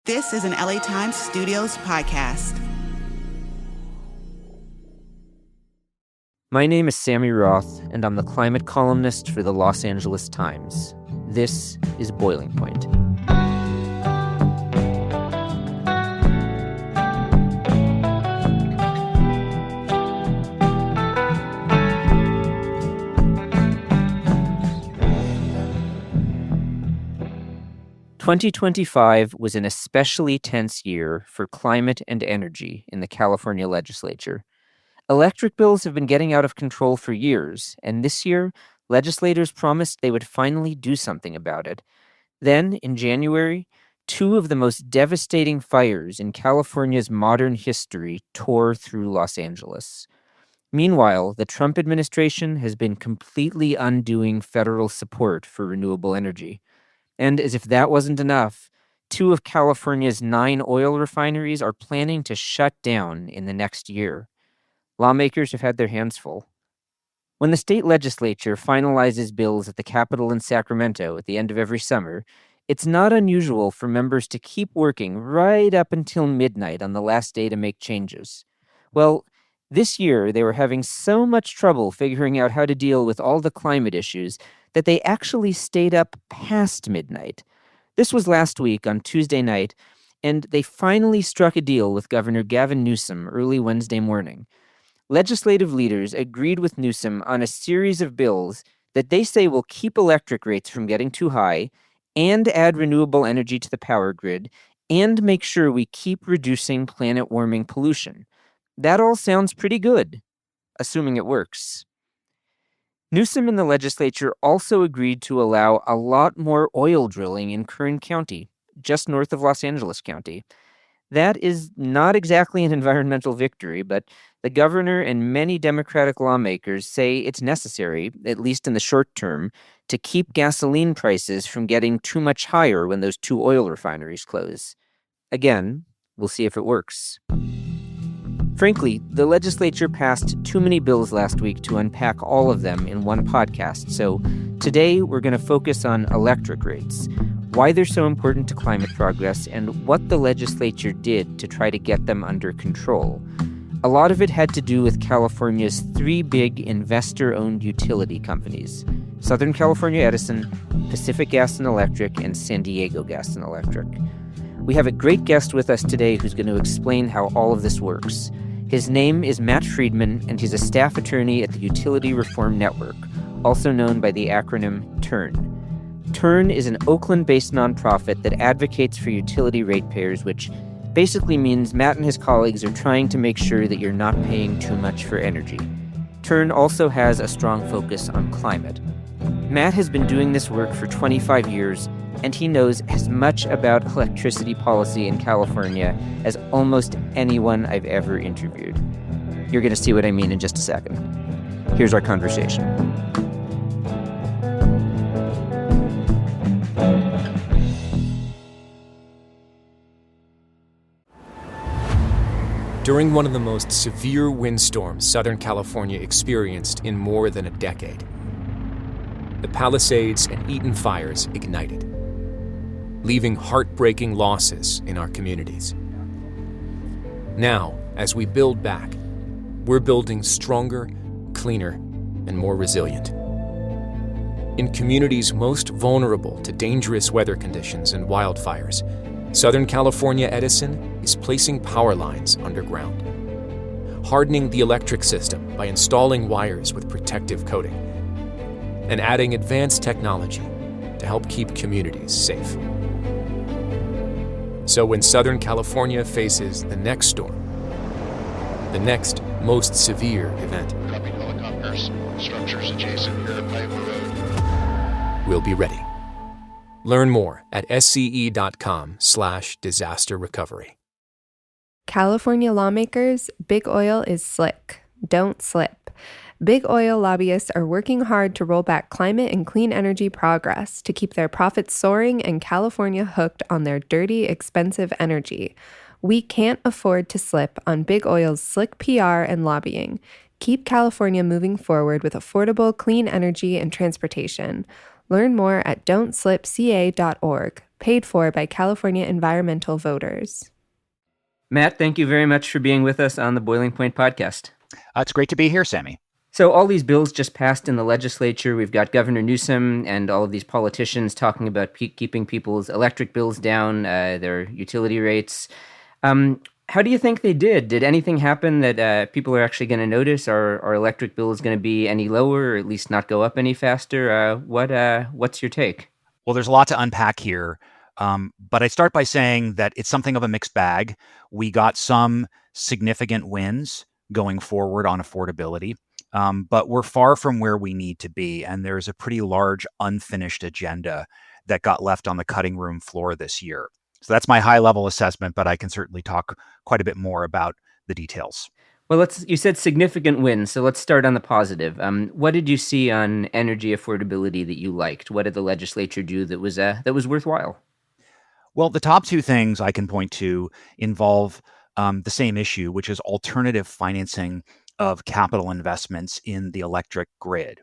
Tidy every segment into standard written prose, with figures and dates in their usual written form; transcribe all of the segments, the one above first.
This is an LA Times Studios podcast. My name is Sammy Roth, and I'm the climate columnist for the Los Angeles Times. This is Boiling Point. "2025 was an especially tense year for climate and energy in the California legislature. Electric bills have been getting out of control for years, and this year, legislators promised they would finally do something about it. Then, in January, two of the most devastating fires in California's modern history tore through Los Angeles. Meanwhile, the Trump administration has been completely undoing federal support for renewable energy. And as if that wasn't enough, two of California's 9 oil refineries are planning to shut down in the next year. Lawmakers have had their hands full. When the state legislature finalizes bills at the Capitol in Sacramento at the end of every summer, it's not unusual for members to keep working right up until midnight on the last day to make changes. Well, this year they were having so much trouble figuring out how to deal with all the climate issues that they actually stayed up past midnight. This was last week on Tuesday night, and they finally struck a deal with Governor Gavin Newsom early Wednesday morning. Legislative leaders agreed with Newsom on a series of bills that they say will keep electric rates from getting too high, and add renewable energy to the power grid, and make sure we keep reducing planet-warming pollution. That all sounds pretty good, assuming it works. Newsom and the legislature also agreed to allow a lot more oil drilling in Kern County, just north of Los Angeles County. That is not exactly an environmental victory, but the governor and many Democratic lawmakers say it's necessary, at least in the short term, to keep gasoline prices from getting too much higher when those 2 oil refineries close. Again, we'll see if it works. Frankly, the legislature passed too many bills last week to unpack all of them in one podcast, so today we're going to focus on electric rates, why they're so important to climate progress, and what the legislature did to try to get them under control. A lot of it had to do with California's 3 big investor-owned utility companies: Southern California Edison, Pacific Gas and Electric, and San Diego Gas and Electric. We have a great guest with us today who's going to explain how all of this works. His name is Matt Freedman, and he's a staff attorney at the Utility Reform Network, also known by the acronym TURN. TURN is an Oakland-based nonprofit that advocates for utility ratepayers, which basically means Matt and his colleagues are trying to make sure that you're not paying too much for energy. TURN also has a strong focus on climate. Matt has been doing this work for 25 years, and he knows as much about electricity policy in California as almost anyone I've ever interviewed. You're going to see what I mean in just a second. Here's our conversation. During one of the most severe windstorms Southern California experienced in more than a decade, the Palisades and Eaton fires ignited, leaving heartbreaking losses in our communities. Now, as we build back, we're building stronger, cleaner, and more resilient. In communities most vulnerable to dangerous weather conditions and wildfires, Southern California Edison is placing power lines underground, hardening the electric system by installing wires with protective coating, and adding advanced technology to help keep communities safe. So when Southern California faces the next storm, the next most severe event, Copy helicopters, structures adjacent here to Piper Road. We'll be ready. Learn more at sce.com/disaster recovery. California lawmakers, big oil is slick. Don't slip. Big oil lobbyists are working hard to roll back climate and clean energy progress to keep their profits soaring and California hooked on their dirty, expensive energy. We can't afford to slip on big oil's slick PR and lobbying. Keep California moving forward with affordable, clean energy and transportation. Learn more at don'tslipca.org. paid for by California environmental voters. Matt, thank you very much for being with us on the Boiling Point podcast. It's great to be here, Sammy. So all these bills just passed in the legislature. We've got Governor Newsom and all of these politicians talking about keeping people's electric bills down, their utility rates. How do you think they did? Did anything happen that people are actually going to notice? Are our electric bills going to be any lower, or at least not go up any faster? What's your take? Well, there's a lot to unpack here, but I'd start by saying that it's something of a mixed bag. We got some significant wins going forward on affordability, but we're far from where we need to be, and there's a pretty large unfinished agenda that got left on the cutting room floor this year. So that's my high-level assessment, but I can certainly talk quite a bit more about the details. Well, you said significant wins, so let's start on the positive. What did you see on energy affordability that you liked? What did the legislature do that was worthwhile? Well, the top two things I can point to involve the same issue, which is alternative financing of capital investments in the electric grid.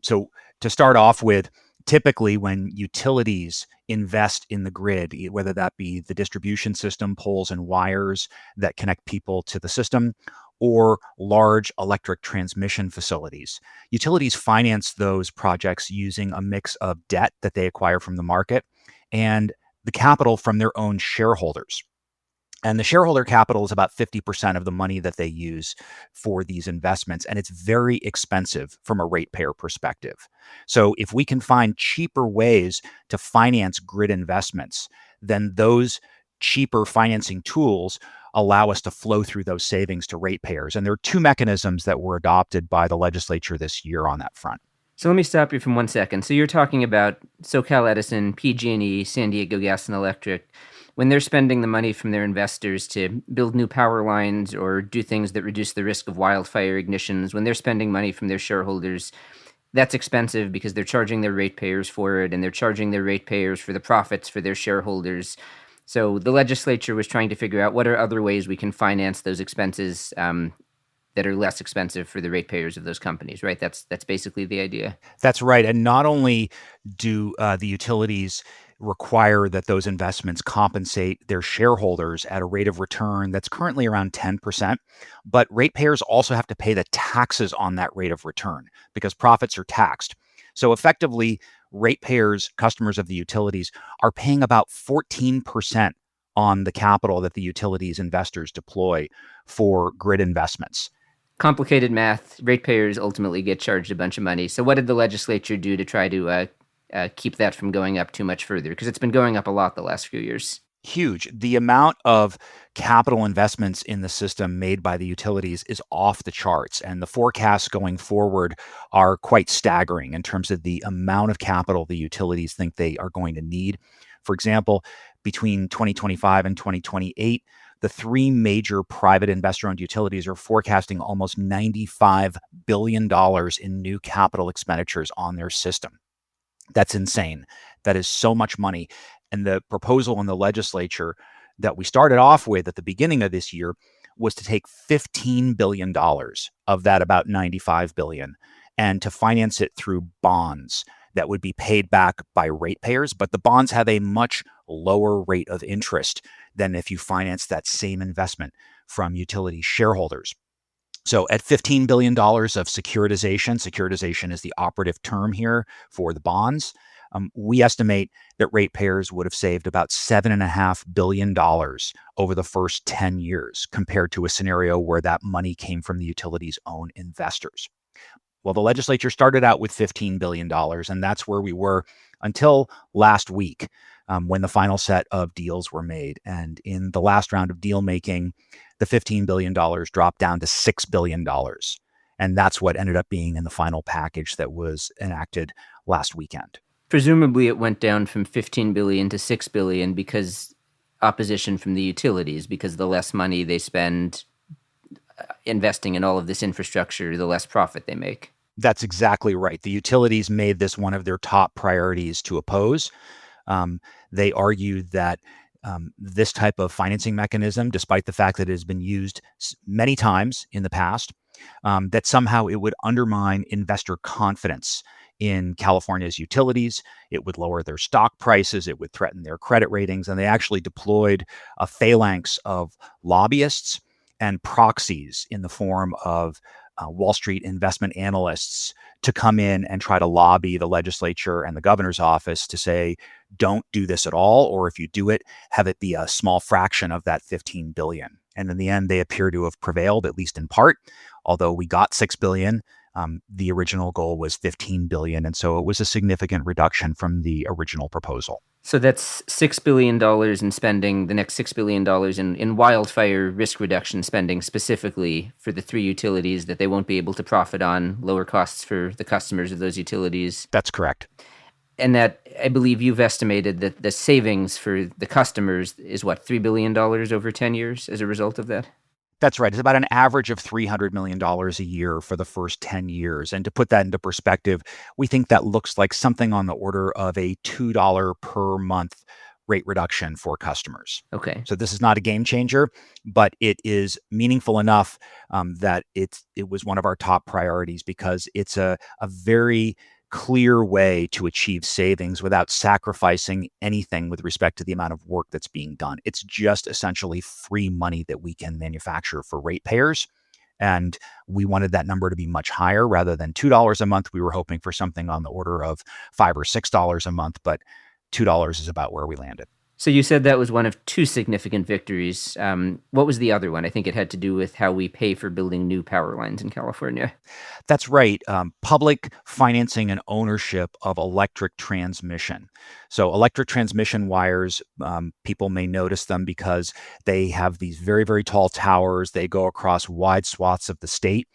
So to start off with, typically when utilities invest in the grid, whether that be the distribution system, poles and wires that connect people to the system, or large electric transmission facilities, utilities finance those projects using a mix of debt that they acquire from the market and the capital from their own shareholders. And the shareholder capital is about 50% of the money that they use for these investments. And it's very expensive from a ratepayer perspective. So if we can find cheaper ways to finance grid investments, then those cheaper financing tools allow us to flow through those savings to ratepayers. And there are two mechanisms that were adopted by the legislature this year on that front. So let me stop you from 1 second. So you're talking about SoCal Edison, PG&E, San Diego Gas and Electric. When they're spending the money from their investors to build new power lines or do things that reduce the risk of wildfire ignitions, when they're spending money from their shareholders, that's expensive because they're charging their ratepayers for it, and they're charging their ratepayers for the profits for their shareholders. So the legislature was trying to figure out what are other ways we can finance those expenses that are less expensive for the ratepayers of those companies, right? That's basically the idea. That's right. And not only do the utilities require that those investments compensate their shareholders at a rate of return that's currently around 10%, but ratepayers also have to pay the taxes on that rate of return because profits are taxed. So effectively, ratepayers, customers of the utilities, are paying about 14% on the capital that the utilities investors deploy for grid investments. Complicated math. Ratepayers ultimately get charged a bunch of money. So what did the legislature do to try to keep that from going up too much further? Because it's been going up a lot the last few years. Huge. The amount of capital investments in the system made by the utilities is off the charts, and the forecasts going forward are quite staggering in terms of the amount of capital the utilities think they are going to need. For example, between 2025 and 2028, the three major private investor-owned utilities are forecasting almost $95 billion in new capital expenditures on their system. That's insane. That is so much money. And the proposal in the legislature that we started off with at the beginning of this year was to take $15 billion of that about $95 billion and to finance it through bonds that would be paid back by ratepayers. But the bonds have a much lower rate of interest than if you finance that same investment from utility shareholders. So at $15 billion of securitization is the operative term here for the bonds. We estimate that ratepayers would have saved about $7.5 billion over the first 10 years compared to a scenario where that money came from the utilities' own investors. Well, the legislature started out with $15 billion, and that's where we were until last week when the final set of deals were made. And in the last round of deal making, the $15 billion dropped down to $6 billion. And that's what ended up being in the final package that was enacted last weekend. Presumably it went down from $15 billion to $6 billion because opposition from the utilities, because the less money they spend investing in all of this infrastructure, the less profit they make. That's exactly right. The utilities made this one of their top priorities to oppose. They argued that this type of financing mechanism, despite the fact that it has been used many times in the past, that somehow it would undermine investor confidence in California's utilities. It would lower their stock prices. It would threaten their credit ratings. And they actually deployed a phalanx of lobbyists and proxies in the form of Wall Street investment analysts to come in and try to lobby the legislature and the governor's office to say, don't do this at all, or if you do it, have it be a small fraction of that $15 billion. And in the end, they appear to have prevailed, at least in part. Although we got $6 billion, the original goal was $15 billion. And so it was a significant reduction from the original proposal. So that's $6 billion in spending, the next $6 billion in wildfire risk reduction spending specifically for the three utilities that they won't be able to profit on, lower costs for the customers of those utilities. That's correct. And that, I believe you've estimated that the savings for the customers is what, $3 billion over 10 years as a result of that? That's right. It's about an average of $300 million a year for the first 10 years. And to put that into perspective, we think that looks like something on the order of a $2 per month rate reduction for customers. Okay. So this is not a game changer, but it is meaningful enough that it was one of our top priorities because it's a very clear way to achieve savings without sacrificing anything with respect to the amount of work that's being done. It's just essentially free money that we can manufacture for ratepayers. And we wanted that number to be much higher rather than $2 a month. We were hoping for something on the order of $5 or $6 a month, but $2 is about where we landed. So you said that was one of two significant victories. What was the other one? I think it had to do with how we pay for building new power lines in California. That's right. Public financing and ownership of electric transmission. So electric transmission wires, people may notice them because they have these very, very tall towers. They go across wide swaths of the state.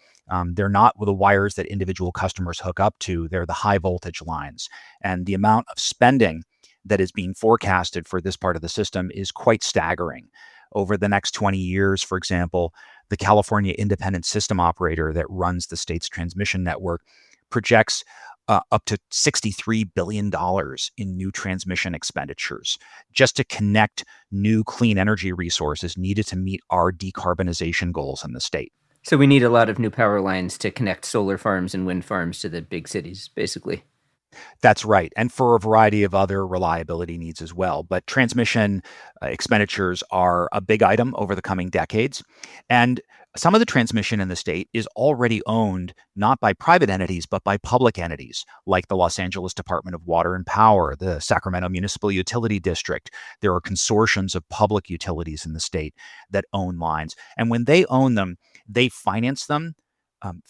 They're not the wires that individual customers hook up to. They're the high voltage lines. And the amount of spending that is being forecasted for this part of the system is quite staggering. Over the next 20 years, for example, the California Independent System Operator that runs the state's transmission network projects up to $63 billion in new transmission expenditures just to connect new clean energy resources needed to meet our decarbonization goals in the state. So we need a lot of new power lines to connect solar farms and wind farms to the big cities, basically. That's right. And for a variety of other reliability needs as well. But transmission expenditures are a big item over the coming decades. And some of the transmission in the state is already owned not by private entities, but by public entities like the Los Angeles Department of Water and Power, the Sacramento Municipal Utility District. There are consortiums of public utilities in the state that own lines. And when they own them, they finance them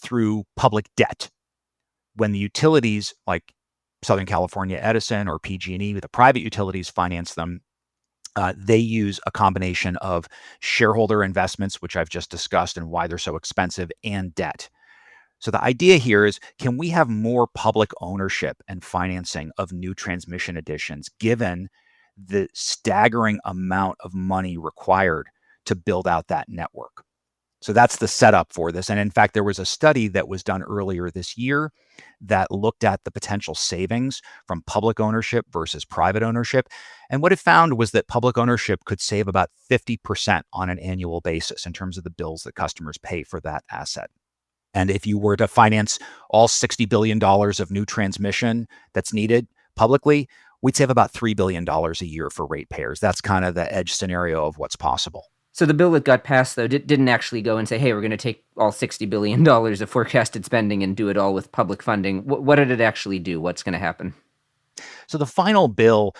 through public debt. When the utilities like Southern California Edison or PG&E, the private utilities finance them. They use a combination of shareholder investments, which I've just discussed and why they're so expensive, and debt. So the idea here is, can we have more public ownership and financing of new transmission additions, given the staggering amount of money required to build out that network? So that's the setup for this. And in fact, there was a study that was done earlier this year that looked at the potential savings from public ownership versus private ownership. And what it found was that public ownership could save about 50% on an annual basis in terms of the bills that customers pay for that asset. And if you were to finance all $60 billion of new transmission that's needed publicly, we'd save about $3 billion a year for ratepayers. That's kind of the edge scenario of what's possible. So the bill that got passed, though, didn't actually go and say, hey, we're going to take all $60 billion of forecasted spending and do it all with public funding. What did it actually do? What's going to happen? So the final bill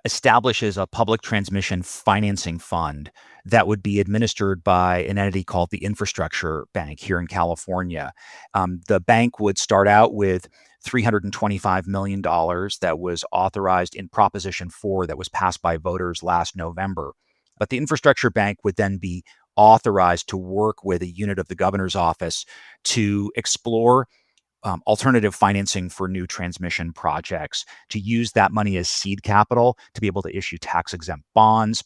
establishes a public transmission financing fund that would be administered by an entity called the Infrastructure Bank here in California. The bank would start out with $325 million that was authorized in Proposition 4 that was passed by voters last November. But the Infrastructure Bank would then be authorized to work with a unit of the governor's office to explore alternative financing for new transmission projects, to use that money as seed capital to be able to issue tax-exempt bonds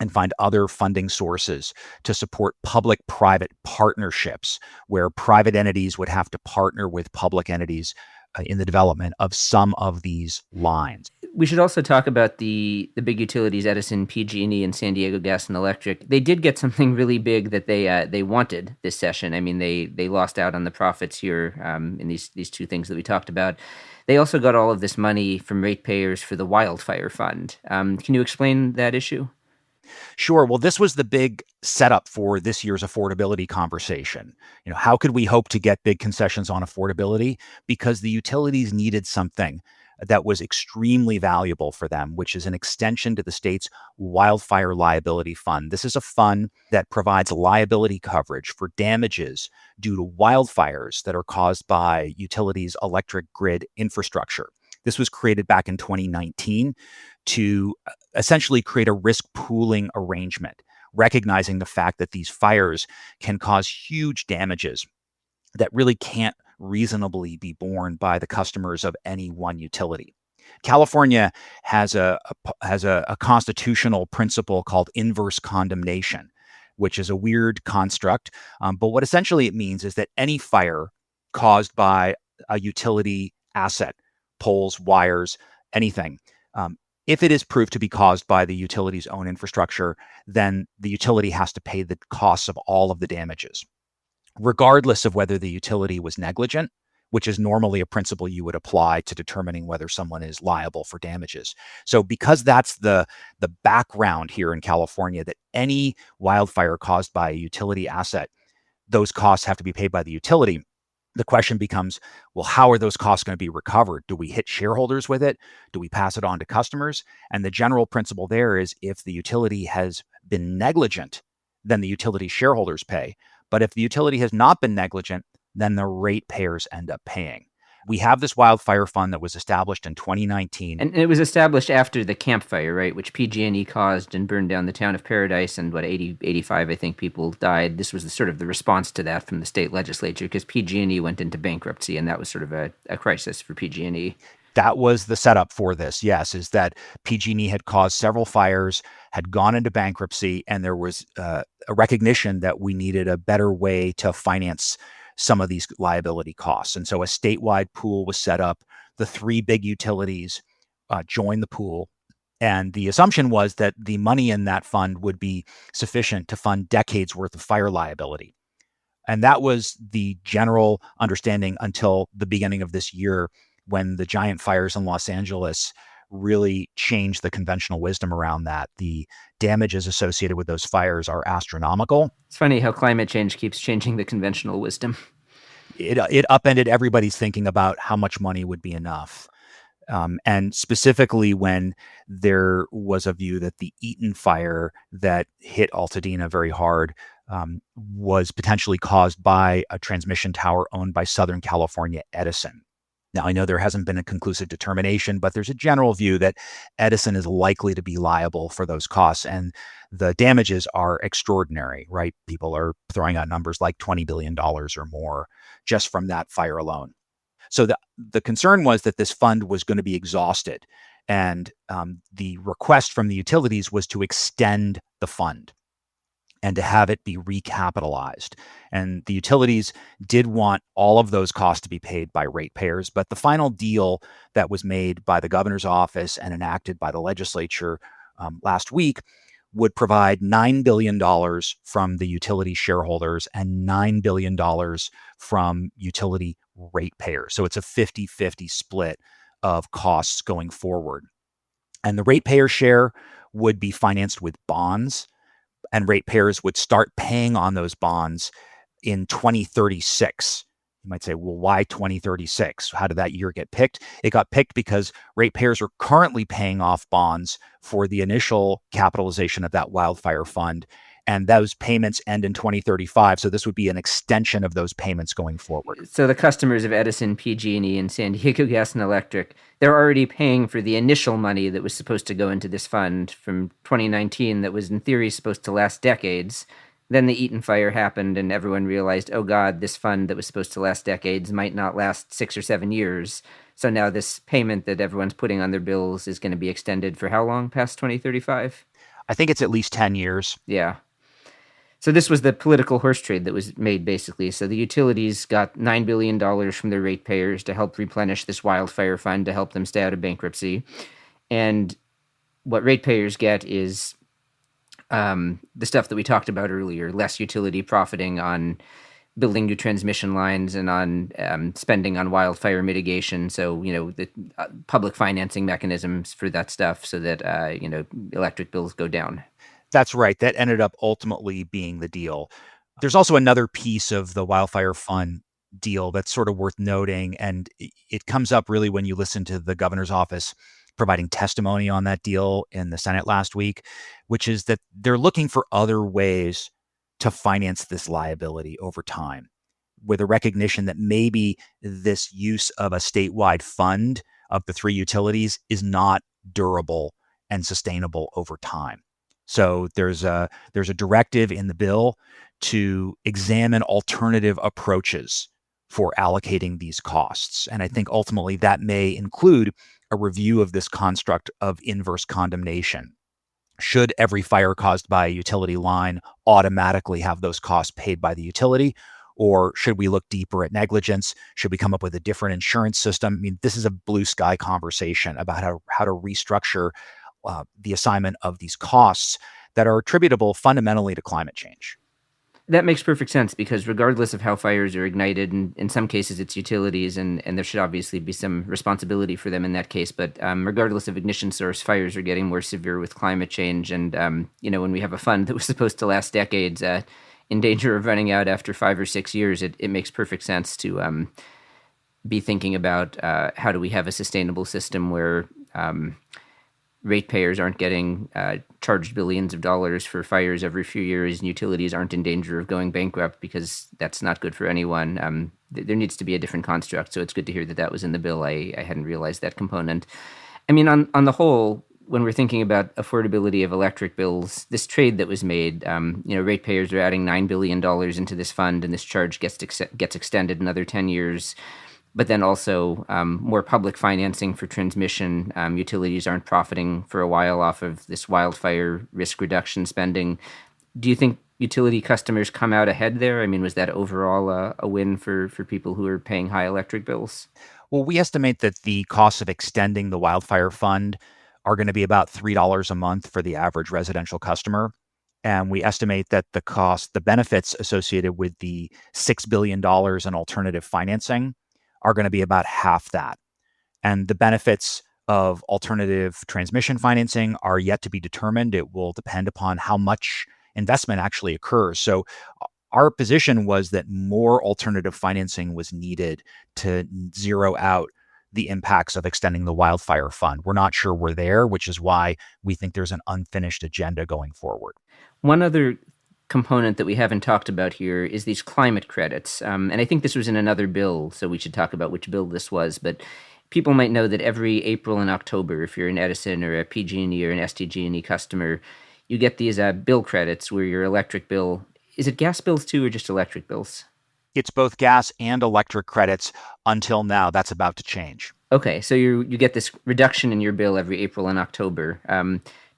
and find other funding sources to support public-private partnerships where private entities would have to partner with public entities in the development of some of these lines. We should also talk about the big utilities, Edison, PG&E, and San Diego Gas and Electric. They did get something really big that they wanted this session. I mean, they lost out on the profits here in these two things that we talked about. They also got all of this money from ratepayers for the wildfire fund. Can you explain that issue? Sure. Well, this was the big setup for this year's affordability conversation. How could we hope to get big concessions on affordability? Because the utilities needed something that was extremely valuable for them, which is an extension to the state's wildfire liability fund. This is a fund that provides liability coverage for damages due to wildfires that are caused by utilities' electric grid infrastructure. This was created back in 2019 to essentially create a risk pooling arrangement, recognizing the fact that these fires can cause huge damages that really can't reasonably be borne by the customers of any one utility. California has a constitutional principle called inverse condemnation, which is a weird construct. But what essentially it means is that any fire caused by a utility asset, poles, wires, anything, if it is proved to be caused by the utility's own infrastructure, then the utility has to pay the costs of all of the damages, regardless of whether the utility was negligent, which is normally a principle you would apply to determining whether someone is liable for damages. So because that's the background here in California, that any wildfire caused by a utility asset, those costs have to be paid by the utility. The question becomes, well, how are those costs going to be recovered? Do we hit shareholders with it? Do we pass it on to customers? And the general principle there is if the utility has been negligent, then the utility shareholders pay. But if the utility has not been negligent, then the ratepayers end up paying. We have this wildfire fund that was established in 2019. And it was established after the Camp Fire, right, which PG&E caused and burned down the town of Paradise, and 85, I think, people died. This was the response to that from the state legislature, because PG&E went into bankruptcy, and that was sort of a crisis for PG&E. That was the setup for this, yes, is that PG&E had caused several fires, had gone into bankruptcy, and there was a recognition that we needed a better way to finance some of these liability costs. And so a statewide pool was set up. The three big utilities joined the pool. And the assumption was that the money in that fund would be sufficient to fund decades worth of fire liability. And that was the general understanding until the beginning of this year, when the giant fires in Los Angeles really changed the conventional wisdom around that. The damages associated with those fires are astronomical. It's funny how climate change keeps changing the conventional wisdom. It upended everybody's thinking about how much money would be enough. And specifically when there was a view that the Eaton fire that hit Altadena very hard was potentially caused by a transmission tower owned by Southern California Edison. Now, I know there hasn't been a conclusive determination, but there's a general view that Edison is likely to be liable for those costs, and the damages are extraordinary, right? People are throwing out numbers like $20 billion or more just from that fire alone. So the concern was that this fund was going to be exhausted, and the request from the utilities was to extend the fund and to have it be recapitalized. And the utilities did want all of those costs to be paid by ratepayers, but the final deal that was made by the governor's office and enacted by the legislature last week would provide $9 billion from the utility shareholders and $9 billion from utility ratepayers. So it's a 50-50 split of costs going forward. And the ratepayer share would be financed with bonds, and ratepayers would start paying on those bonds in 2036. You might say, well, why 2036? How did that year get picked? It got picked because ratepayers are currently paying off bonds for the initial capitalization of that wildfire fund, and those payments end in 2035. So this would be an extension of those payments going forward. So the customers of Edison, PG&E, and San Diego Gas and Electric, they're already paying for the initial money that was supposed to go into this fund from 2019 that was in theory supposed to last decades. Then the Eaton fire happened, and everyone realized, oh God, this fund that was supposed to last decades might not last 6 or 7 years. So now this payment that everyone's putting on their bills is going to be extended for how long past 2035? I think it's at least 10 years. Yeah. So this was the political horse trade that was made, basically. So the utilities got $9 billion from their ratepayers to help replenish this wildfire fund to help them stay out of bankruptcy. And what ratepayers get is the stuff that we talked about earlier, less utility profiting on building new transmission lines and on spending on wildfire mitigation. So, the public financing mechanisms for that stuff so that, electric bills go down. That's right. That ended up ultimately being the deal. There's also another piece of the wildfire fund deal that's sort of worth noting, and it comes up really when you listen to the governor's office providing testimony on that deal in the Senate last week, which is that they're looking for other ways to finance this liability over time, with a recognition that maybe this use of a statewide fund of the three utilities is not durable and sustainable over time. So there's a directive in the bill to examine alternative approaches for allocating these costs. And I think ultimately that may include a review of this construct of inverse condemnation. Should every fire caused by a utility line automatically have those costs paid by the utility? Or should we look deeper at negligence? Should we come up with a different insurance system? I mean, this is a blue sky conversation about how to restructure the assignment of these costs that are attributable fundamentally to climate change. That makes perfect sense, because regardless of how fires are ignited, and in some cases it's utilities, and there should obviously be some responsibility for them in that case, but regardless of ignition source, fires are getting more severe with climate change. And, when we have a fund that was supposed to last decades in danger of running out after 5 or 6 years, it makes perfect sense to be thinking about how do we have a sustainable system where ratepayers aren't getting charged billions of dollars for fires every few years, and utilities aren't in danger of going bankrupt, because that's not good for anyone. There needs to be a different construct, so it's good to hear that was in the bill. I hadn't realized that component. I mean, on the whole, when we're thinking about affordability of electric bills, this trade that was made, ratepayers are adding $9 billion into this fund, and this charge gets extended another 10 years. But then also more public financing for transmission. Utilities aren't profiting for a while off of this wildfire risk reduction spending. Do you think utility customers come out ahead there? I mean, was that overall a win for people who are paying high electric bills? Well, we estimate that the costs of extending the wildfire fund are going to be about $3 a month for the average residential customer. And we estimate that the benefits associated with the $6 billion in alternative financing are going to be about half that. And the benefits of alternative transmission financing are yet to be determined. It will depend upon how much investment actually occurs. So our position was that more alternative financing was needed to zero out the impacts of extending the wildfire fund. We're not sure we're there, which is why we think there's an unfinished agenda going forward. One other component that we haven't talked about here is these climate credits. And I think this was in another bill, so we should talk about which bill this was. But people might know that every April and October, if you're an Edison or a PG&E or an SDG&E customer, you get these bill credits where your electric bill, is it gas bills too or just electric bills? It's both gas and electric credits until now. That's about to change. Okay, so you get this reduction in your bill every April and October.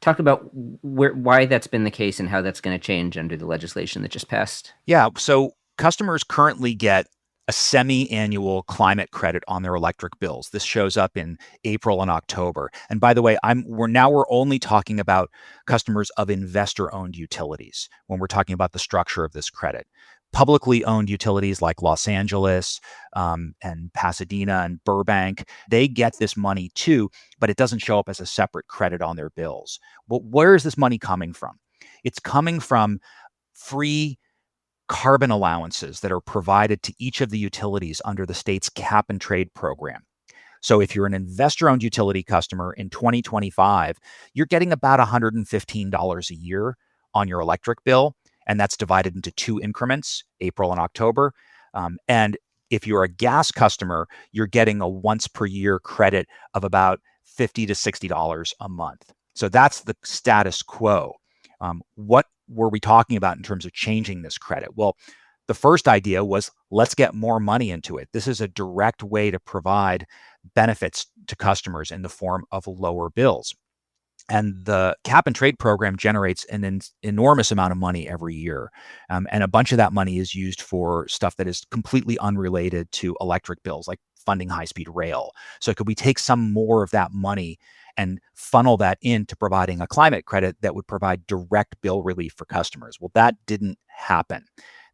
Talk about why that's been the case and how that's going to change under the legislation that just passed. Yeah, so customers currently get a semi-annual climate credit on their electric bills. This shows up in April and October. And by the way, we're only talking about customers of investor-owned utilities when we're talking about the structure of this credit. Publicly owned utilities like Los Angeles and Pasadena and Burbank, they get this money too, but it doesn't show up as a separate credit on their bills. Well, where is this money coming from? It's coming from free carbon allowances that are provided to each of the utilities under the state's cap and trade program. So if you're an investor-owned utility customer in 2025, you're getting about $115 a year on your electric bill. And that's divided into two increments, April and October. And if you're a gas customer, you're getting a once per year credit of about $50 to $60 a month. So that's the status quo. What were we talking about in terms of changing this credit? Well, the first idea was let's get more money into it. This is a direct way to provide benefits to customers in the form of lower bills. And the cap and trade program generates an enormous amount of money every year. And a bunch of that money is used for stuff that is completely unrelated to electric bills, like funding high-speed rail. So could we take some more of that money and funnel that into providing a climate credit that would provide direct bill relief for customers? Well, that didn't happen.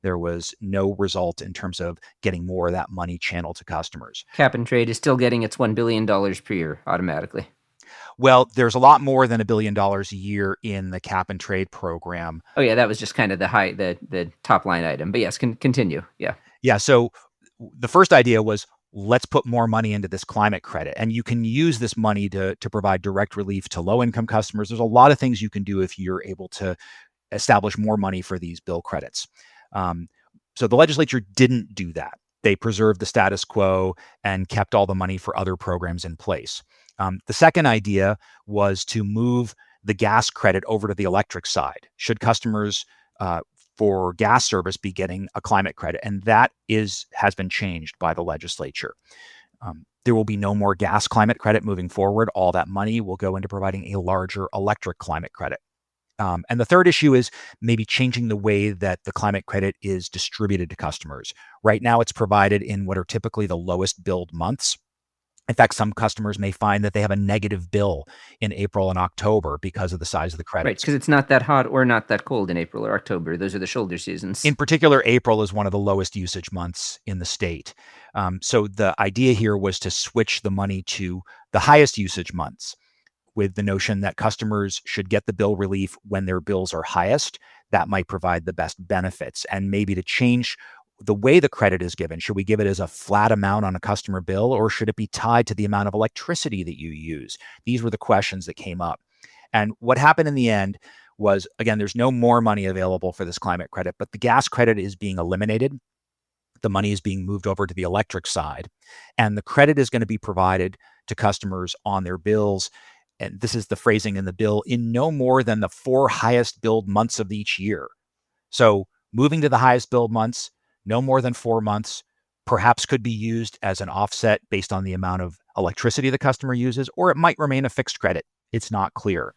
There was no result in terms of getting more of that money channeled to customers. Cap and trade is still getting its $1 billion per year automatically. Well, there's a lot more than $1 billion a year in the cap and trade program. Oh yeah, that was just kind of the top line item. But yes, continue. Yeah. Yeah. So the first idea was, let's put more money into this climate credit. And you can use this money to provide direct relief to low-income customers. There's a lot of things you can do if you're able to establish more money for these bill credits. So the legislature didn't do that. They preserved the status quo and kept all the money for other programs in place. The second idea was to move the gas credit over to the electric side. Should customers for gas service be getting a climate credit? And that has been changed by the legislature. There will be no more gas climate credit moving forward. All that money will go into providing a larger electric climate credit. And the third issue is maybe changing the way that the climate credit is distributed to customers. Right now, it's provided in what are typically the lowest billed months. In fact, some customers may find that they have a negative bill in April and October because of the size of the credits. Right, because it's not that hot or not that cold in April or October. Those are the shoulder seasons. In particular, April is one of the lowest usage months in the state. So the idea here was to switch the money to the highest usage months, with the notion that customers should get the bill relief when their bills are highest. That might provide the best benefits. And maybe to change the way the credit is given. Should we give it as a flat amount on a customer bill, or should it be tied to the amount of electricity that you use? These were the questions that came up. And what happened in the end was, again, there's no more money available for this climate credit, but the gas credit is being eliminated. The money is being moved over to the electric side, and the credit is going to be provided to customers on their bills. And this is the phrasing in the bill, in no more than the 4 highest billed months of each year. So moving to the highest billed months, no more than 4 months, perhaps could be used as an offset based on the amount of electricity the customer uses, or it might remain a fixed credit. It's not clear.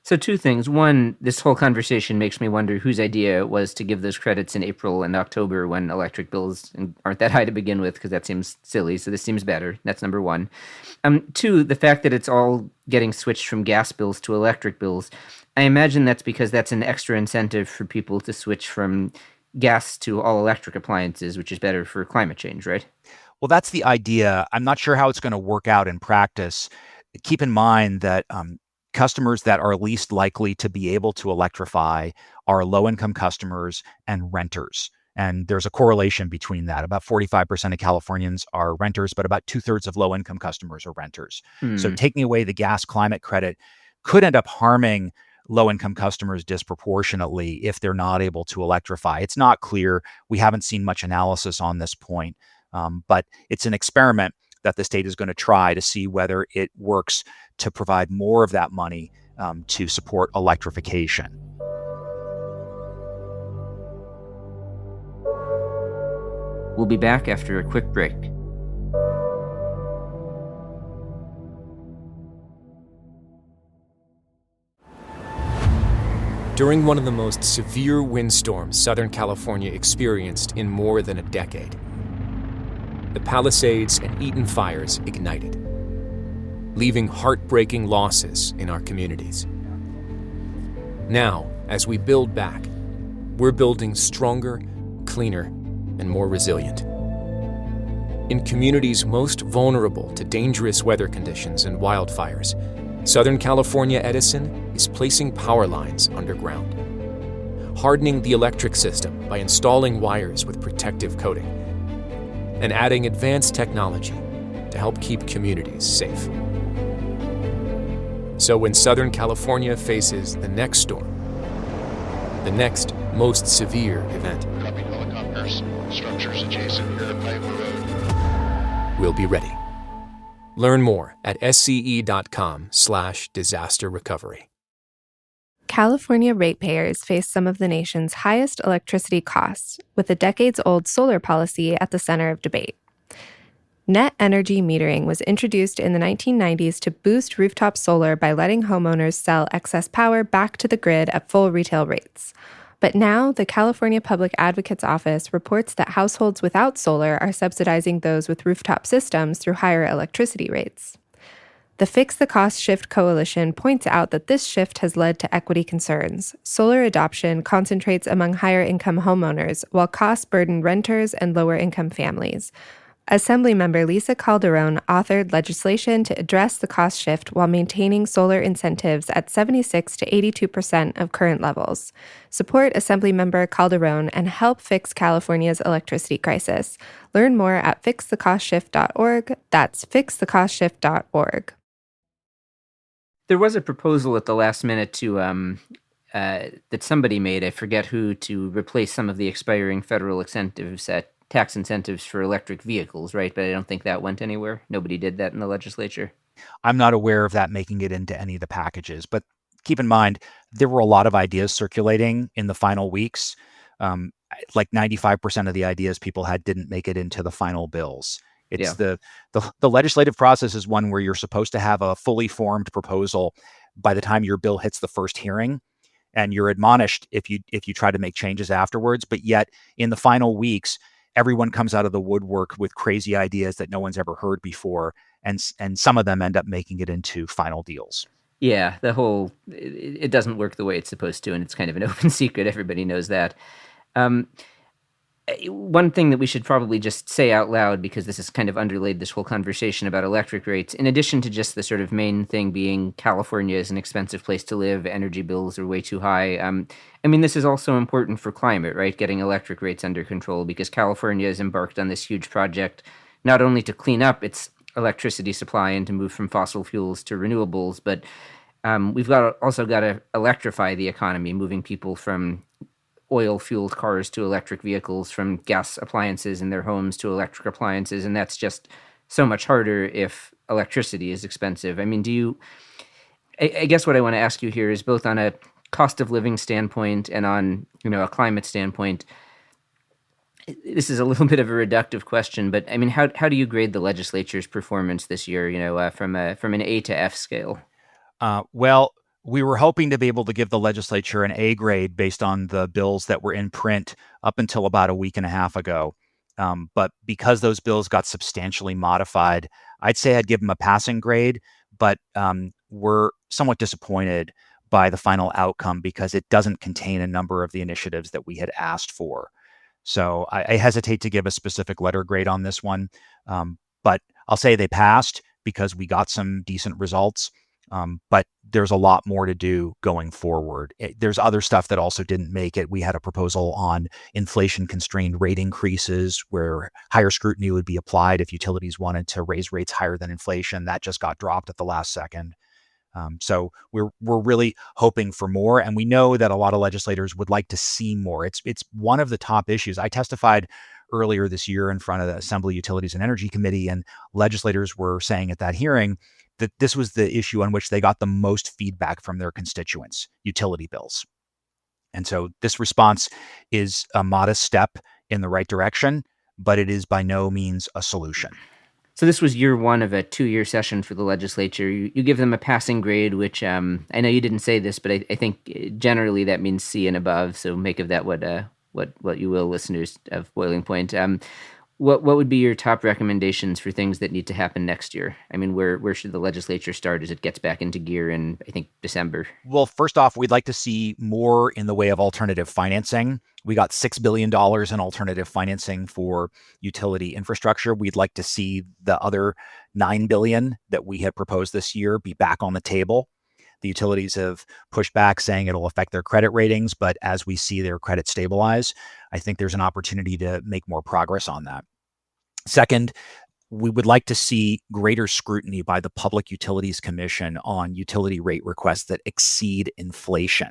So 2 things. One, this whole conversation makes me wonder whose idea it was to give those credits in April and October when electric bills aren't that high to begin with, because that seems silly. So this seems better. That's number one. 2, the fact that it's all getting switched from gas bills to electric bills. I imagine that's because that's an extra incentive for people to switch from gas to all electric appliances, which is better for climate change, right? Well, that's the idea. I'm not sure how it's going to work out in practice. Keep in mind that customers that are least likely to be able to electrify are low-income customers and renters. And there's a correlation between that. About 45% of Californians are renters, but about 2/3 of low-income customers are renters. So taking away the gas climate credit could end up harming low-income customers disproportionately if they're not able to electrify. It's not clear. We haven't seen much analysis on this point, but it's an experiment that the state is going to try to see whether it works to provide more of that money to support electrification. We'll be back after a quick break. During one of the most severe windstorms Southern California experienced in more than a decade, the Palisades and Eaton fires ignited, leaving heartbreaking losses in our communities. Now, as we build back, we're building stronger, cleaner, and more resilient. In communities most vulnerable to dangerous weather conditions and wildfires, Southern California Edison is placing power lines underground, hardening the electric system by installing wires with protective coating, and adding advanced technology to help keep communities safe. So when Southern California faces the next storm, the next most severe event, Copy helicopters. Structures adjacent here to Piper Road. we'll be ready. Learn more at sce.com/disaster recovery. California ratepayers face some of the nation's highest electricity costs, with a decades-old solar policy at the center of debate. Net energy metering was introduced in the 1990s to boost rooftop solar by letting homeowners sell excess power back to the grid at full retail rates. But now, the California Public Advocate's Office reports that households without solar are subsidizing those with rooftop systems through higher electricity rates. The Fix the Cost Shift Coalition points out that this shift has led to equity concerns. Solar adoption concentrates among higher-income homeowners, while costs burden renters and lower-income families. Assemblymember Lisa Calderon authored legislation to address the cost shift while maintaining solar incentives at 76 to 82% of current levels. Support Assemblymember Calderon and help fix California's electricity crisis. Learn more at fixthecostshift.org. That's fixthecostshift.org. There was a proposal at the last minute to that somebody made, I forget who, to replace some of the expiring federal incentives at tax incentives for electric vehicles, right? But I don't think that went anywhere. Nobody did that in the legislature. I'm not aware of that making it into any of the packages, but keep in mind, there were a lot of ideas circulating in the final weeks. Like 95% of the ideas people had didn't make it into the final bills. It's the legislative process is one where you're supposed to have a fully formed proposal by the time your bill hits the first hearing, and you're admonished if you try to make changes afterwards. But yet in the final weeks, everyone comes out of the woodwork with crazy ideas that no one's ever heard before, and some of them end up making it into final deals. Yeah, it doesn't work the way it's supposed to, and it's kind of an open secret. Everybody knows that. One thing that we should probably just say out loud, because this has kind of underlaid this whole conversation about electric rates, in addition to just the sort of main thing being California is an expensive place to live, energy bills are way too high. This is also important for climate, right? Getting electric rates under control, because California has embarked on this huge project, not only to clean up its electricity supply and to move from fossil fuels to renewables, but we've also got to electrify the economy, moving people from oil-fueled cars to electric vehicles, from gas appliances in their homes to electric appliances, and that's just so much harder if electricity is expensive. I guess what I want to ask you here is, both on a cost of living standpoint and on a climate standpoint, this is a little bit of a reductive question, but how do you grade the legislature's performance this year, from an A to F scale? Well, we were hoping to be able to give the legislature an A grade based on the bills that were in print up until about a week and a half ago. But because those bills got substantially modified, I'd say I'd give them a passing grade, but we're somewhat disappointed by the final outcome because it doesn't contain a number of the initiatives that we had asked for. So I hesitate to give a specific letter grade on this one, but I'll say they passed because we got some decent results. But there's a lot more to do going forward. There's other stuff that also didn't make it. We had a proposal on inflation-constrained rate increases where higher scrutiny would be applied if utilities wanted to raise rates higher than inflation. That just got dropped at the last second. So we're really hoping for more, and we know that a lot of legislators would like to see more. It's one of the top issues. I testified earlier this year in front of the Assembly Utilities and Energy Committee, and legislators were saying at that hearing that this was the issue on which they got the most feedback from their constituents, utility bills. And so this response is a modest step in the right direction, but it is by no means a solution. So this was year one of a 2-year session for the legislature. You give them a passing grade, which I know you didn't say this, but I think generally that means C and above. So make of that what you will, listeners of Boiling Point. What would be your top recommendations for things that need to happen next year? Where should the legislature start as it gets back into gear in, I think, December? Well, first off, we'd like to see more in the way of alternative financing. We got $6 billion in alternative financing for utility infrastructure. We'd like to see the other $9 billion that we had proposed this year be back on the table. The utilities have pushed back, saying it'll affect their credit ratings, but as we see their credit stabilize, I think there's an opportunity to make more progress on that. Second, we would like to see greater scrutiny by the Public Utilities Commission on utility rate requests that exceed inflation.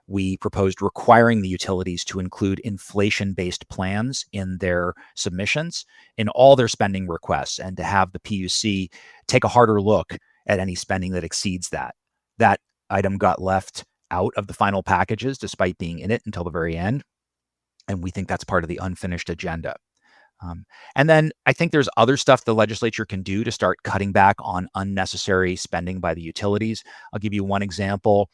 We proposed requiring the utilities to include inflation-based plans in their submissions in all their spending requests, and to have the PUC take a harder look at any spending that exceeds that. That item got left out of the final packages despite being in it until the very end, and we think that's part of the unfinished agenda. And then I think there's other stuff the legislature can do to start cutting back on unnecessary spending by the utilities. I'll give you one example.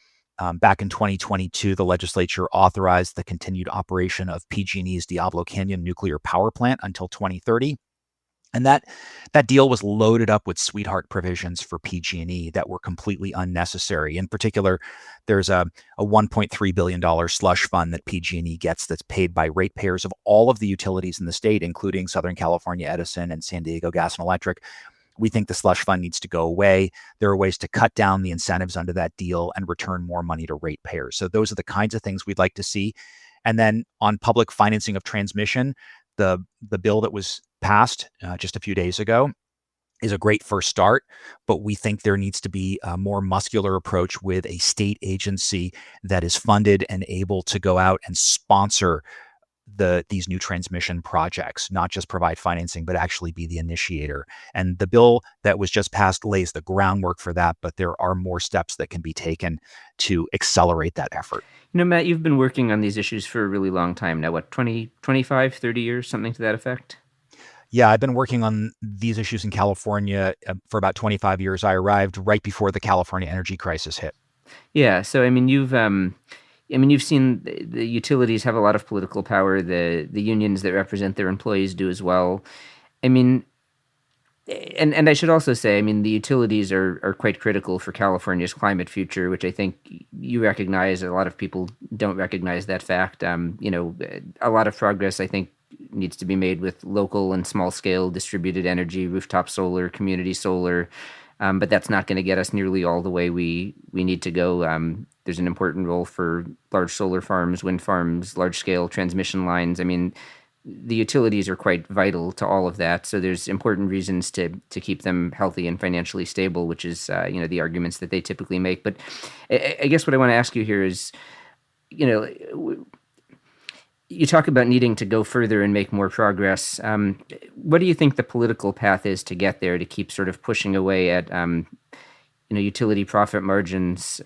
Back in 2022, the legislature authorized the continued operation of PG&E's Diablo Canyon nuclear power plant until 2030. And that deal was loaded up with sweetheart provisions for PG&E that were completely unnecessary. In particular, there's a $1.3 billion slush fund that PG&E gets that's paid by ratepayers of all of the utilities in the state, including Southern California Edison and San Diego Gas and Electric. We think the slush fund needs to go away. There are ways to cut down the incentives under that deal and return more money to ratepayers. So those are the kinds of things we'd like to see. And then on public financing of transmission, the bill that was passed just a few days ago is a great first start, but we think there needs to be a more muscular approach with a state agency that is funded and able to go out and sponsor these new transmission projects, not just provide financing, but actually be the initiator. And the bill that was just passed lays the groundwork for that, but there are more steps that can be taken to accelerate that effort. Matt, you've been working on these issues for a really long time now, 20, 25, 30 years, something to that effect? Yeah, I've been working on these issues in California for about 25 years. I arrived right before the California energy crisis hit. Yeah, so you've seen the utilities have a lot of political power. The unions that represent their employees do as well. And I should also say, the utilities are quite critical for California's climate future, which I think you recognize. A lot of people don't recognize that fact. A lot of progress, I think, needs to be made with local and small scale distributed energy, rooftop solar, community solar. But that's not going to get us nearly all the way we need to go. There's an important role for large solar farms, wind farms, large scale transmission lines. The utilities are quite vital to all of that. So there's important reasons to keep them healthy and financially stable, which is, the arguments that they typically make. But I guess what I want to ask you here is, you talk about needing to go further and make more progress. What do you think the political path is to get there, to keep sort of pushing away at, utility profit margins,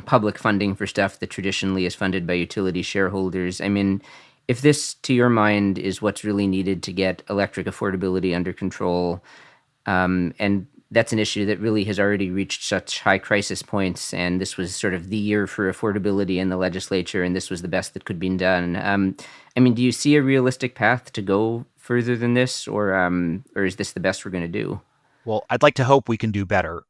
public funding for stuff that traditionally is funded by utility shareholders? If this, to your mind, is what's really needed to get electric affordability under control, and that's an issue that really has already reached such high crisis points, and this was sort of the year for affordability in the legislature, and this was the best that could be done. Do you see a realistic path to go further than this, or is this the best we're going to do? Well, I'd like to hope we can do better.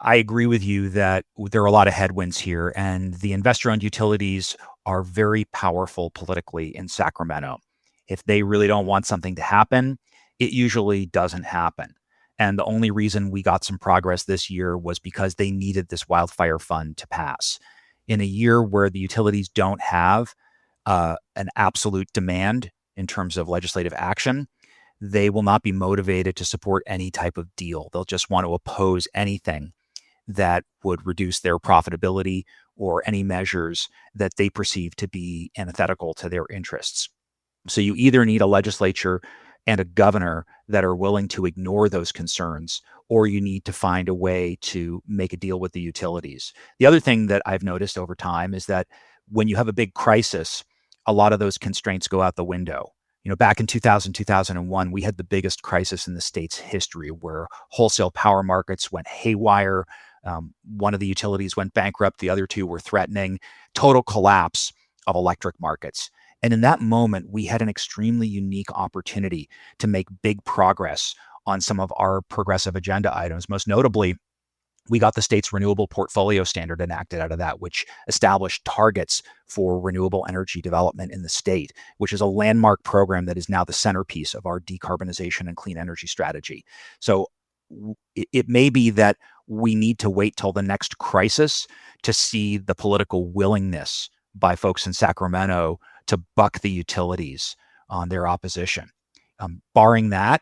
I agree with you that there are a lot of headwinds here, and the investor-owned utilities are very powerful politically in Sacramento. If they really don't want something to happen, it usually doesn't happen. And the only reason we got some progress this year was because they needed this wildfire fund to pass. In a year where the utilities don't have an absolute demand in terms of legislative action, they will not be motivated to support any type of deal. They'll just want to oppose anything that would reduce their profitability or any measures that they perceive to be antithetical to their interests. So you either need a legislature and a governor that are willing to ignore those concerns, or you need to find a way to make a deal with the utilities. The other thing that I've noticed over time is that when you have a big crisis, a lot of those constraints go out the window. Back in 2000, 2001, we had the biggest crisis in the state's history where wholesale power markets went haywire. One of the utilities went bankrupt. The other two were threatening total collapse of electric markets. And in that moment, we had an extremely unique opportunity to make big progress on some of our progressive agenda items. Most notably, we got the state's renewable portfolio standard enacted out of that, which established targets for renewable energy development in the state, which is a landmark program that is now the centerpiece of our decarbonization and clean energy strategy. So it may be that we need to wait till the next crisis to see the political willingness by folks in Sacramento to buck the utilities on their opposition. Barring that,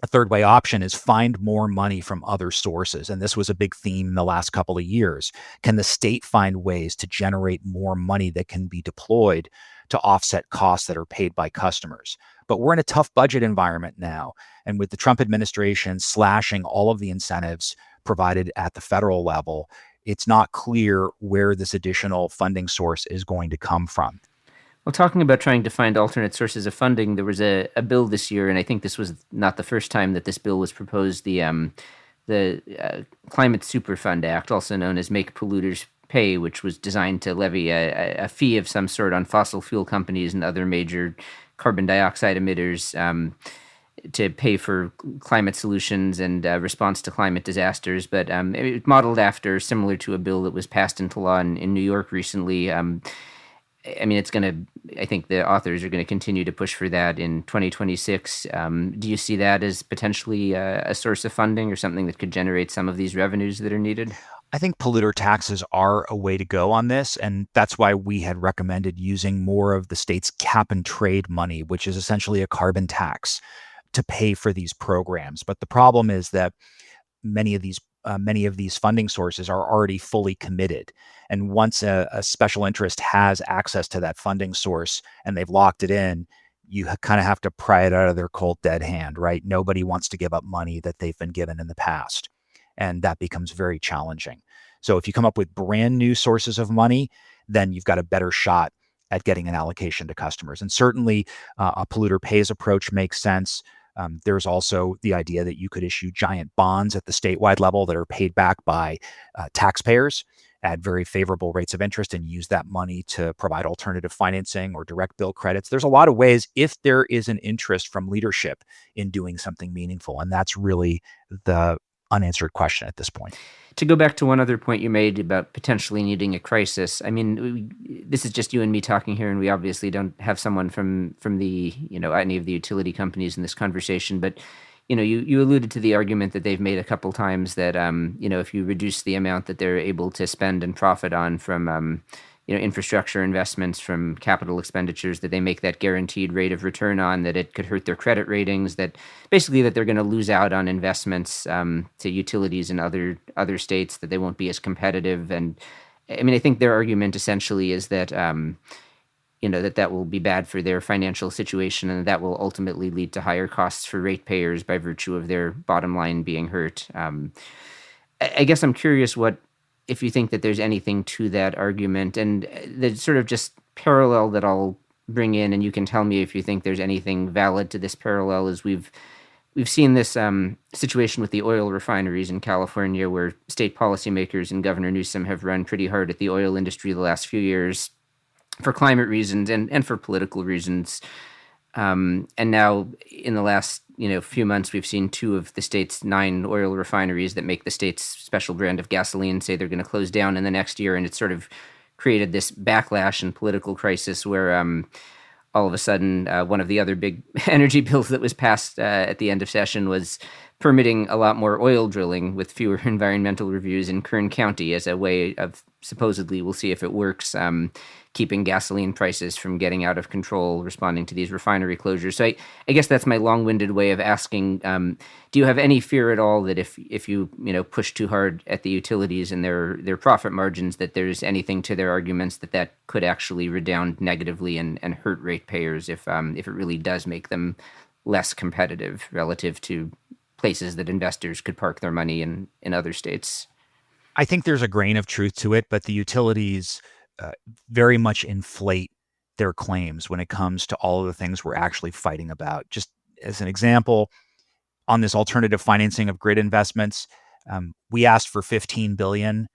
a third way option is find more money from other sources. And this was a big theme in the last couple of years. Can the state find ways to generate more money that can be deployed to offset costs that are paid by customers? But we're in a tough budget environment now. And with the Trump administration slashing all of the incentives provided at the federal level, it's not clear where this additional funding source is going to come from. Well, talking about trying to find alternate sources of funding, there was a bill this year, and I think this was not the first time that this bill was proposed. The Climate Superfund Act, also known as Make Polluters Pay, which was designed to levy a fee of some sort on fossil fuel companies and other major carbon dioxide emitters to pay for climate solutions and response to climate disasters. But it was modeled after, similar to a bill that was passed into law in New York recently. I mean, I think the authors are going to continue to push for that in 2026. Do you see that as potentially a source of funding or something that could generate some of these revenues that are needed? I think polluter taxes are a way to go on this, and that's why we had recommended using more of the state's cap and trade money, which is essentially a carbon tax, to pay for these programs. But the problem is that many of these funding sources are already fully committed. And once a special interest has access to that funding source and they've locked it in, you kind of have to pry it out of their cold dead hand, right? Nobody wants to give up money that they've been given in the past. And that becomes very challenging. So if you come up with brand new sources of money, then you've got a better shot at getting an allocation to customers. And certainly a polluter pays approach makes sense. There's also the idea that you could issue giant bonds at the statewide level that are paid back by taxpayers at very favorable rates of interest and use that money to provide alternative financing or direct bill credits. There's a lot of ways if there is an interest from leadership in doing something meaningful. And that's really the unanswered question at this point. To go back to one other point you made about potentially needing a crisis, I mean, this is just you and me talking here, and we obviously don't have someone from the any of the utility companies in this conversation. But you alluded to the argument that they've made a couple times that if you reduce the amount that they're able to spend and profit on from infrastructure investments, from capital expenditures, that they make that guaranteed rate of return on, that it could hurt their credit ratings, that basically that they're going to lose out on investments to utilities in other states, that they won't be as competitive. And I mean, I think their argument essentially is that that will be bad for their financial situation, and that will ultimately lead to higher costs for ratepayers by virtue of their bottom line being hurt. I guess I'm curious if you think that there's anything to that argument, and the sort of just parallel that I'll bring in, and you can tell me if you think there's anything valid to this parallel, is we've seen this situation with the oil refineries in California, where state policymakers and Governor Newsom have run pretty hard at the oil industry the last few years for climate reasons and for political reasons. And now in the last few months, we've seen 2 of the state's 9 oil refineries that make the state's special brand of gasoline say they're going to close down in the next year. And it's sort of created this backlash and political crisis where all of a sudden one of the other big energy bills that was passed at the end of session was permitting a lot more oil drilling with fewer environmental reviews in Kern County as a way of, supposedly, we'll see if it works, keeping gasoline prices from getting out of control, responding to these refinery closures. So I guess that's my long-winded way of asking, do you have any fear at all that if you push too hard at the utilities and their profit margins, that there's anything to their arguments that could actually redound negatively and hurt ratepayers if it really does make them less competitive relative to places that investors could park their money in other states? I think there's a grain of truth to it, but the utilities very much inflate their claims when it comes to all of the things we're actually fighting about. Just as an example, on this alternative financing of grid investments, we asked for $15 billion.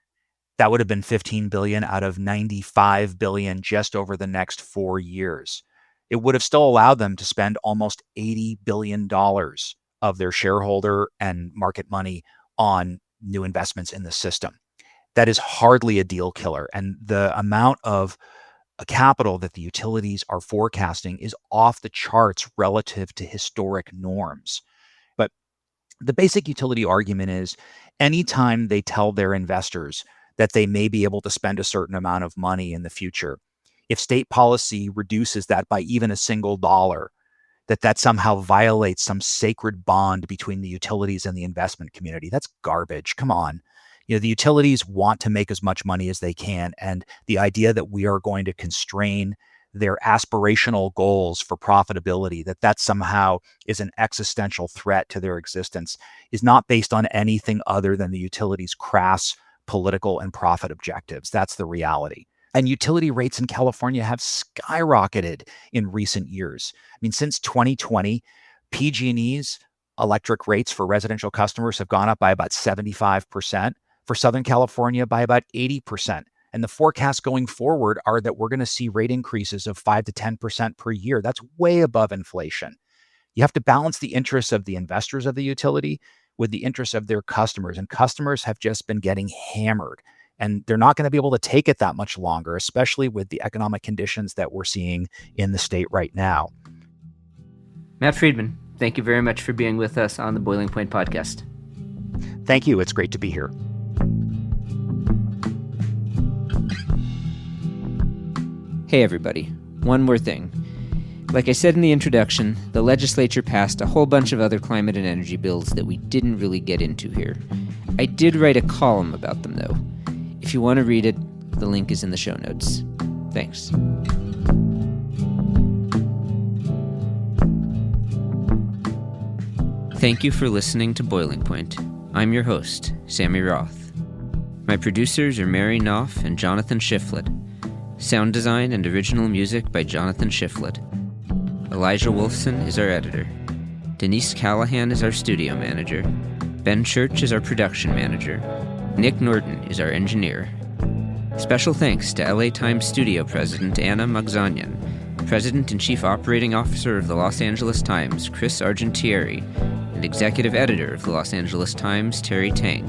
That would have been $15 billion out of $95 billion just over the next 4 years. It would have still allowed them to spend almost $80 billion of their shareholder and market money on new investments in the system. That is hardly a deal killer. And the amount of capital that the utilities are forecasting is off the charts relative to historic norms. But the basic utility argument is anytime they tell their investors that they may be able to spend a certain amount of money in the future, if state policy reduces that by even a single dollar, that somehow violates some sacred bond between the utilities and the investment community. That's garbage. Come on. The utilities want to make as much money as they can. And the idea that we are going to constrain their aspirational goals for profitability, that somehow is an existential threat to their existence, is not based on anything other than the utilities' crass political and profit objectives. That's the reality. And utility rates in California have skyrocketed in recent years. I mean, since 2020, PG&E's electric rates for residential customers have gone up by about 75%, for Southern California by about 80%. And the forecasts going forward are that we're going to see rate increases of 5 to 10% per year. That's way above inflation. You have to balance the interests of the investors of the utility with the interests of their customers. And customers have just been getting hammered. And they're not going to be able to take it that much longer, especially with the economic conditions that we're seeing in the state right now. Matt Freedman, thank you very much for being with us on the Boiling Point podcast. Thank you. It's great to be here. Hey, everybody. One more thing. Like I said in the introduction, the legislature passed a whole bunch of other climate and energy bills that we didn't really get into here. I did write a column about them, though. If you want to read it, the link is in the show notes. Thanks. Thank you for listening to Boiling Point. I'm your host, Sammy Roth. My producers are Mary Knopf and Jonathan Shiflett. Sound design and original music by Jonathan Shiflett. Elijah Wolfson is our editor. Denise Callahan is our studio manager. Ben Church is our production manager. Nick Norton is our engineer. Special thanks to LA Times studio president Anna Magzanian, president and chief operating officer of the Los Angeles Times Chris Argentieri, and executive editor of the Los Angeles Times Terry Tang.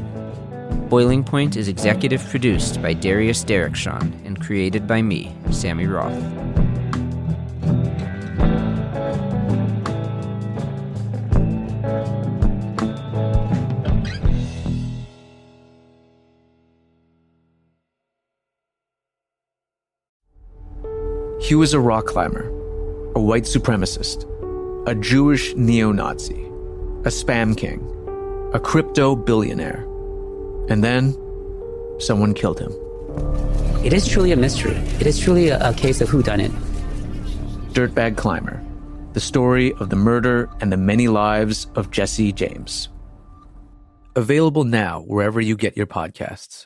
Boiling Point is executive produced by Darius Derrickson and created by me, Sammy Roth. He was a rock climber, a white supremacist, a Jewish neo-Nazi, a spam king, a crypto billionaire. And then, someone killed him. It is truly a mystery. It is truly a case of whodunit. Dirtbag Climber, the story of the murder and the many lives of Jesse James. Available now wherever you get your podcasts.